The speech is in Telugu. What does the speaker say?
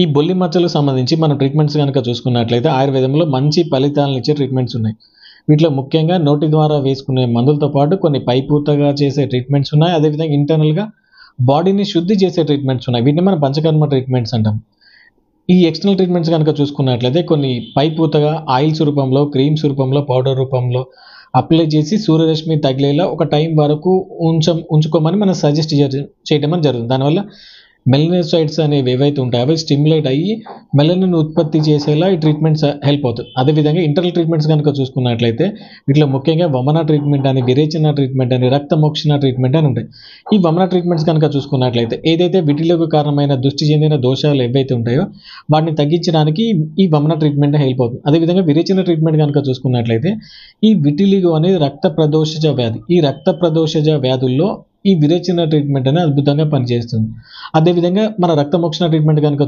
ఈ బొల్లి మచ్చలకు సంబంధించి మనం ట్రీట్మెంట్స్ కనుక చూసుకున్నట్లయితే ఆయుర్వేదంలో మంచి ఫలితాలను ఇచ్చే ట్రీట్మెంట్స్ ఉన్నాయి. వీటిలో ముఖ్యంగా నోటి ద్వారా వేసుకునే మందులతో పాటు కొన్ని పైపూతగా చేసే ట్రీట్మెంట్స్ ఉన్నాయి. అదేవిధంగా ఇంటర్నల్‌గా బాడీని శుద్ధి చేసే ట్రీట్మెంట్స్ ఉన్నాయి. వీటిని మనం పంచకర్మ ట్రీట్మెంట్స్ అంటాం. ఈ ఎక్స్‌టర్నల్ ట్రీట్మెంట్స్ కనుక చూసుకున్నట్లయితే కొన్ని పైపూతగా ఆయిల్స్ రూపంలో, క్రీమ్స్ రూపంలో, పౌడర్ రూపంలో అప్లై చేసి సూర్యరశ్మి తగిలేలా ఒక టైం వరకు ఉంచుకోమని మనం సజెస్ట్ చేయడం అని జరుగుతుంది. దానివల్ల మెలనోసైట్స్ అనేవి ఏవైతే ఉంటాయో అవి స్టిమ్యులేట్ అయ్యి మెలనిన్ ఉత్పత్తి చేసేలా ఈ ట్రీట్మెంట్స్ హెల్ప్ అవుతుంది. అదేవిధంగా ఇంటర్నల్ ట్రీట్మెంట్స్ కనుక చూసుకున్నట్లయితే వీటిలో ముఖ్యంగా వమన ట్రీట్మెంట్ అని, విరేచన ట్రీట్మెంట్ అని, రక్తమోక్షణ ట్రీట్మెంట్ అని ఉంటాయి. ఈ వమన ట్రీట్మెంట్స్ కనుక చూసుకున్నట్లయితే ఏదైతే విటిలిగో కారణమైన దృష్టి చెందిన దోషాలు ఏవైతే ఉంటాయో వాటిని తగ్గించడానికి ఈ వమన ట్రీట్మెంట్ హెల్ప్ అవుతుంది. అదేవిధంగా విరేచన ట్రీట్మెంట్ కనుక చూసుకున్నట్లయితే ఈ విటిలిగో అనేది రక్త ప్రదోషజ వ్యాధి. ఈ రక్త ప్రదోషజ వ్యాధుల్లో ఈ విరేచన ట్రీట్మెంట్ అనేది అద్భుతంగా పనిచేస్తుంది. అదేవిధంగా మన రక్తమోక్షణ ట్రీట్మెంట్ కనుక